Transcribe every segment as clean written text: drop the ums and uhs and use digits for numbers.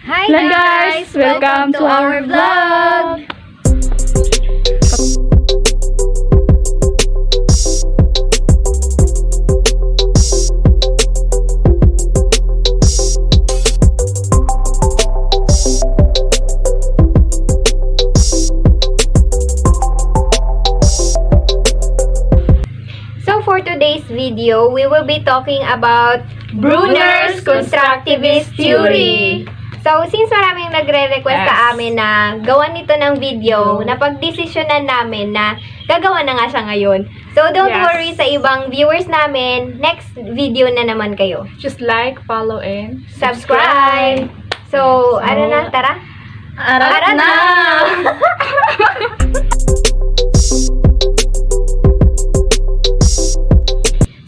Hi Hello guys! Welcome to our vlog! So for today's video, we will be talking about Bruner's Constructivist Theory. So, since maraming nagre-request sa amin na gawan nito ng video, napag-desisyonan namin na gagawa na nga siya ngayon. So, don't worry sa ibang viewers namin. Next video na naman kayo. Just like, follow, and Subscribe! So, ano na? Tara? Arat na!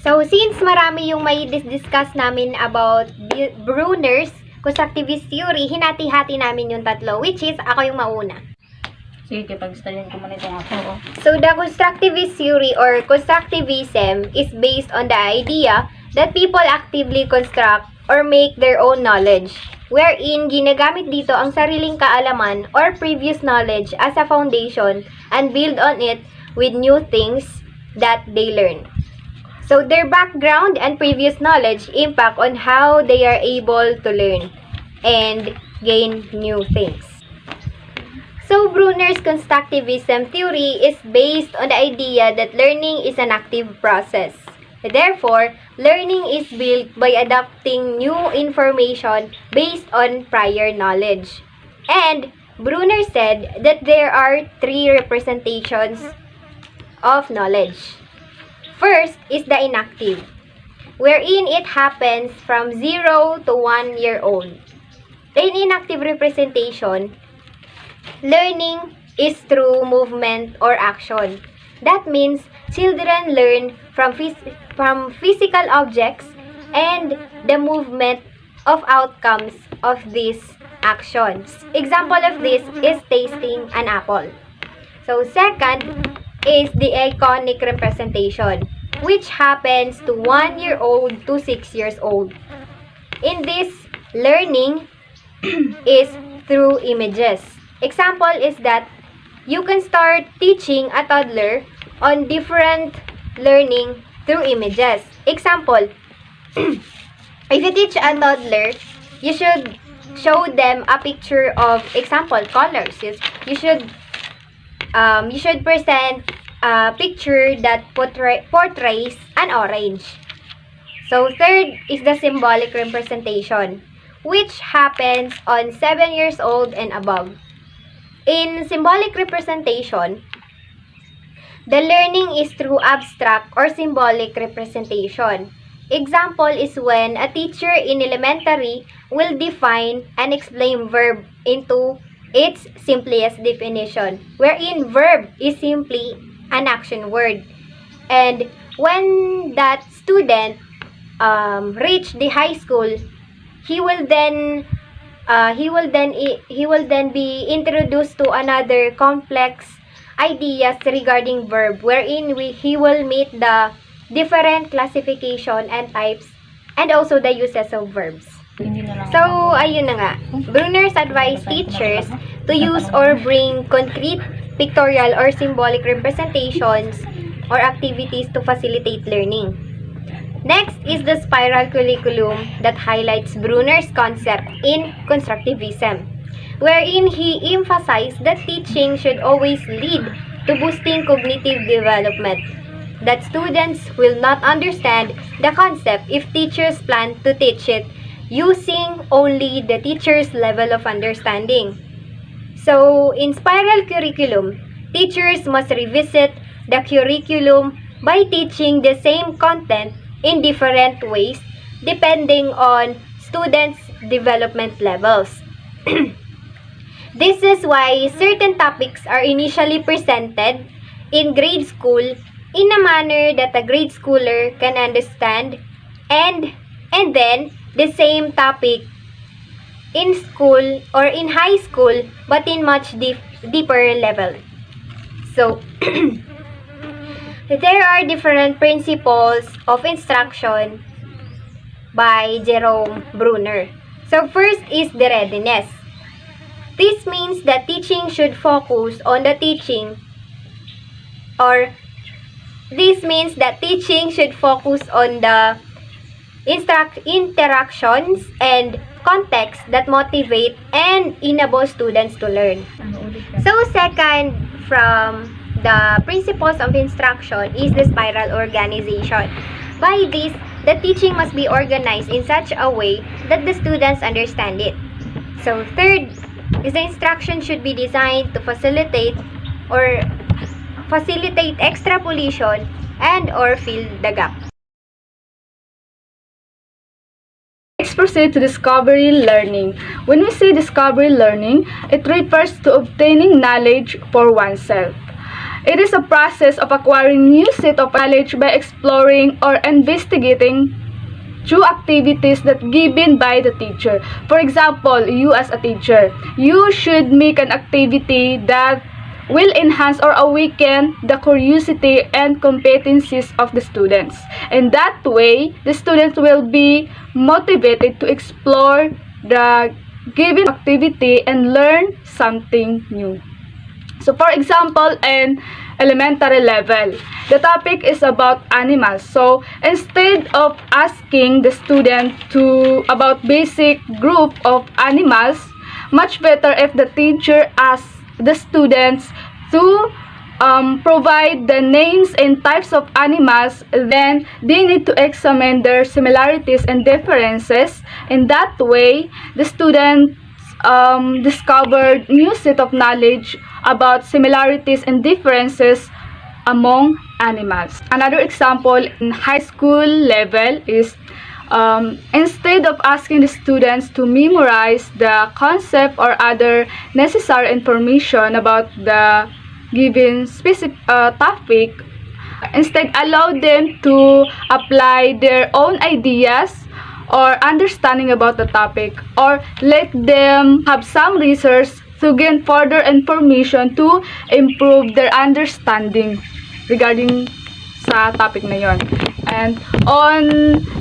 So, since marami yung may discuss namin about Bruner's Constructivist Theory, hinati-hati namin yung tatlo, which is, ako yung mauna. Sige, pag-studyhan ko muna itong ako. So, the Constructivist Theory or Constructivism is based on the idea that people actively construct or make their own knowledge, wherein ginagamit dito ang sariling kaalaman or previous knowledge as a foundation and build on it with new things that they learn. So, their background and previous knowledge impact on how they are able to learn and gain new things. So, Bruner's Constructivism theory is based on the idea that learning is an active process. Therefore, learning is built by adapting new information based on prior knowledge. And Bruner said that there are three representations of knowledge. First is the inactive, wherein it happens from 0 to 1 year old. In inactive representation, learning is through movement or action. That means children learn from physical objects and the movement of outcomes of these actions. Example of this is tasting an apple. So, second is the iconic representation, which happens to 1 year old to 6 years old. In this, learning is through images. Example is that you can start teaching a toddler on different learning through images. Example, if you teach a toddler, you should show them a picture of, example, colors. You should present a picture that portrays an orange. So, third is the symbolic representation, which happens on 7 years old and above. In symbolic representation, the learning is through abstract or symbolic representation. Example is when a teacher in elementary will define and explain verb into its simplest definition, wherein verb is simply an action word. And when that student reach the high school, he will then be introduced to another complex ideas regarding verb, wherein he will meet the different classification and types and also the uses of verbs. So, ayun na nga. Bruner's advised teachers to use or bring concrete, pictorial, or symbolic representations or activities to facilitate learning. Next is the spiral curriculum that highlights Bruner's concept in constructivism, wherein he emphasized that teaching should always lead to boosting cognitive development, that students will not understand the concept if teachers plan to teach it using only the teacher's level of understanding. So, in spiral curriculum, teachers must revisit the curriculum by teaching the same content in different ways depending on students' development levels. This is why certain topics are initially presented in grade school in a manner that a grade schooler can understand, and then the same topic in school or in high school but in much deeper level. So, there are different principles of instruction by Jerome Bruner. So first is the readiness. This means that teaching should focus on the teaching or this means that teaching should focus on the interactions and context that motivate and enable students to learn. So second from the principles of instruction is the spiral organization. By this, the teaching must be organized in such a way that the students understand it. So third is the instruction should be designed to facilitate extrapolation and or fill the gap. Let's proceed to discovery learning. When we say discovery learning, it refers to obtaining knowledge for oneself. It is a process of acquiring new set of knowledge by exploring or investigating through activities that given by the teacher. For example, you as a teacher, you should make an activity that will enhance or awaken the curiosity and competencies of the students. In that way, the students will be motivated to explore the given activity and learn something new. So for example, in elementary level, the topic is about animals. So instead of asking the student about basic group of animals, much better if the teacher asks the students to provide the names and types of animals. Then they need to examine their similarities and differences. In that way, the students discovered new set of knowledge about similarities and differences among animals. Another example in high school level is instead of asking the students to memorize the concept or other necessary information about the given specific topic, instead allow them to apply their own ideas or understanding about the topic, or let them have some research to gain further information to improve their understanding regarding sa topic na yon. And on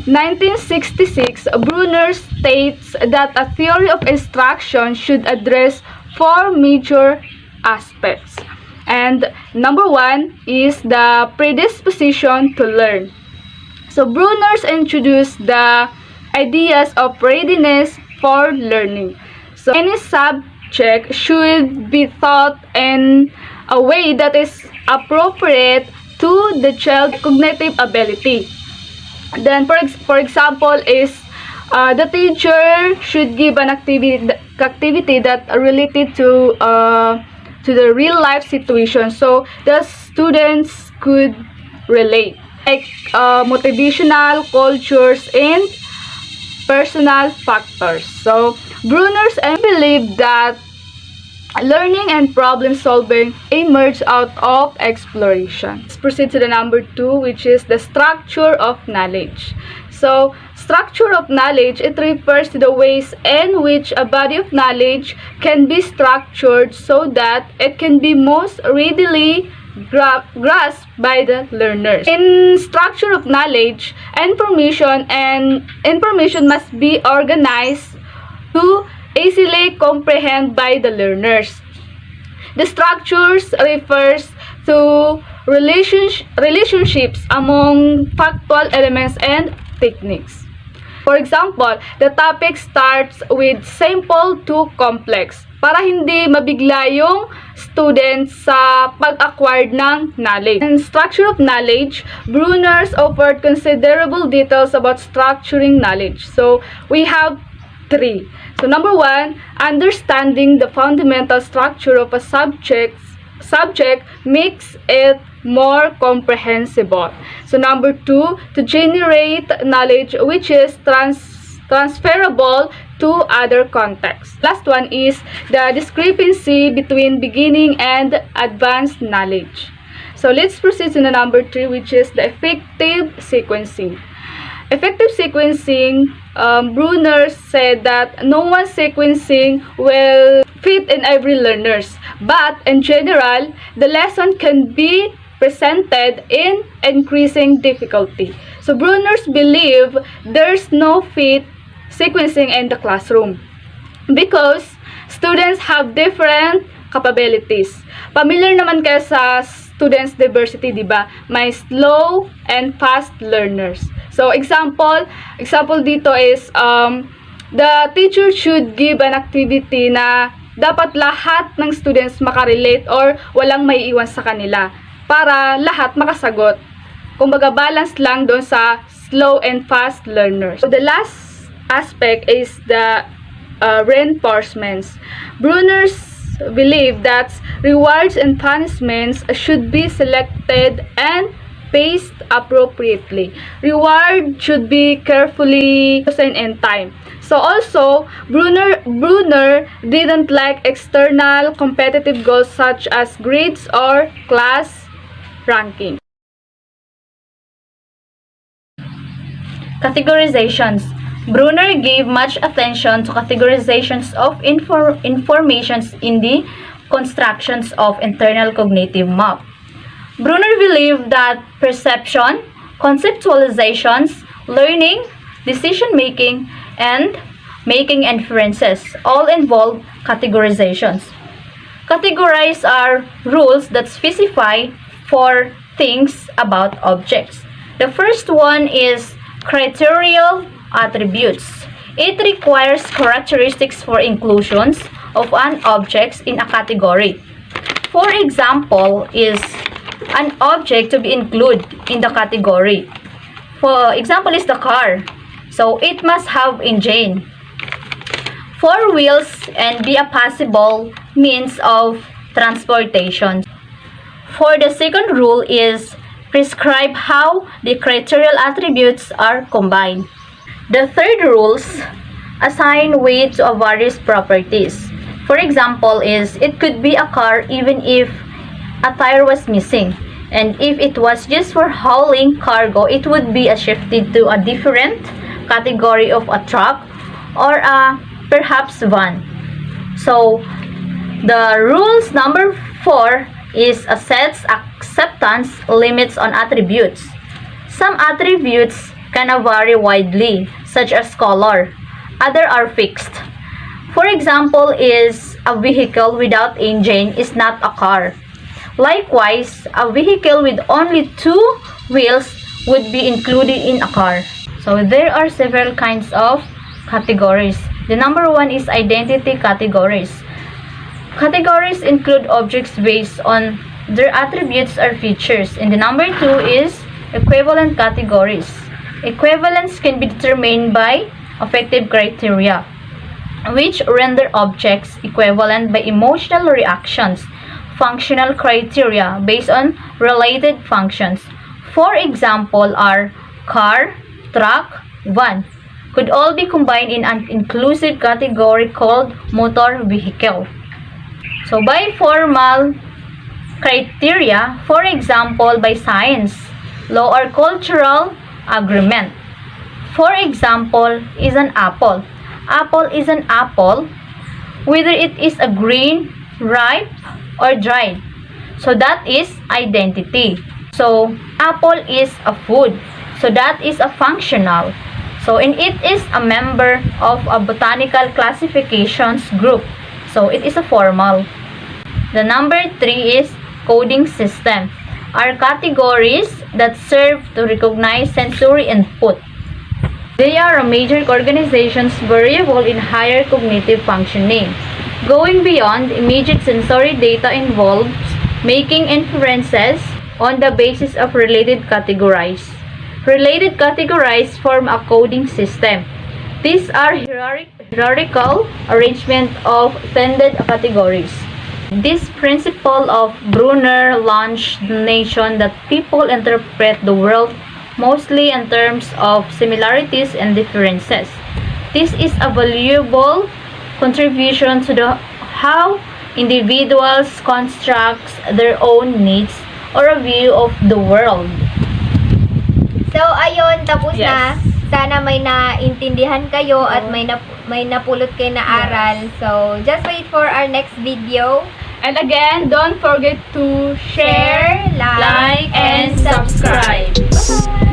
1966, Bruner states that a theory of instruction should address 4 major aspects. And number 1 is the predisposition to learn. So Bruner introduced the ideas of readiness for learning. So any subject should be taught in a way that is appropriate to the child's cognitive ability. Then for example is the teacher should give an activity that related to the real life situation, so the students could relate, like motivational, cultures, and personal factors. So Bruner believed that learning and problem solving emerge out of exploration. Let's proceed to the number 2, which is the structure of knowledge. So structure of knowledge, it refers to the ways in which a body of knowledge can be structured so that it can be most readily grasped by the learners. In structure of knowledge, information must be organized to easily comprehend by the learners. The structures refers to relationships among factual elements and techniques. For example, the topic starts with simple to complex para hindi mabigla yung students sa pag-acquire ng knowledge. In structure of knowledge, Bruner offered considerable details about structuring knowledge. So, we have 3. So, number 1, understanding the fundamental structure of a subject makes it more comprehensible. So, number 2, to generate knowledge which is transferable to other contexts. Last one is the discrepancy between beginning and advanced knowledge. So, let's proceed to the number 3, which is the effective sequencing. Effective sequencing, Bruner said that no one sequencing will fit in every learners, but in general, the lesson can be presented in increasing difficulty. So Bruner's believe there's no fit sequencing in the classroom. Because students have different capabilities. Familiar naman kayo sa students diversity, di ba? May slow and fast learners. So example dito is the teacher should give an activity na dapat lahat ng students makarelate or walang maiiwan sa kanila para lahat makasagot. Kumbaga balance lang doon sa slow and fast learners. So the last aspect is the reinforcements. Bruners believe that rewards and punishments should be selected and paced appropriately. Reward should be carefully chosen in time. So also, Bruner didn't like external competitive goals such as grades or class ranking. Categorizations. Bruner gave much attention to categorizations of informations in the constructions of internal cognitive map. Bruner believed that perception, conceptualizations, learning, decision-making, and making inferences all involve categorizations. Categorize are rules that specify four things about objects. The first one is criterial attributes. It requires characteristics for inclusions of an object in a category. For example, is an object to be included in the category. For example is the car. So it must have engine, four wheels, and be a possible means of transportation. For the second rule is prescribe how the criterial attributes are combined. The third rules assign weight to various properties. For example is it could be a car even if a tire was missing. And if it was just for hauling cargo, it would be shifted to a different category of a truck or a perhaps van. So the rules number 4 is sets acceptance limits on attributes. Some attributes can vary widely, such as color. Other are fixed. For example is a vehicle without engine is not a car. Likewise, a vehicle with only 2 wheels would be included in a car. So there are several kinds of categories. The number 1 is identity categories. Categories include objects based on their attributes or features. And the number 2 is equivalent categories. Equivalence can be determined by affective criteria, which render objects equivalent by emotional reactions. Functional criteria based on related functions. For example are car, truck, van. Could all be combined in an inclusive category called motor vehicle. So by formal criteria, for example by science, law, or cultural agreement. For example is an apple. Apple is an apple whether it is a green, ripe, or dried. So that is identity. So apple is a food. So that is a functional. So and it is a member of a botanical classifications group. So it is a formal. The number 3 is coding system. Are categories that serve to recognize sensory input. They are a major organization's variable in higher cognitive functioning. Going beyond immediate sensory data involves making inferences on the basis of related categories. Related categories form a coding system. These are hierarchical arrangement of tended categories. This principle of Bruner launched the notion that people interpret the world mostly in terms of similarities and differences. This is a valuable contribution to how individuals construct their own needs or a view of the world. So, ayun, tapos Yes. na. Sana may naintindihan kayo at may napulot kayo na aral. So, just wait for our next video. And again, don't forget to share, Share, like, and subscribe. Bye!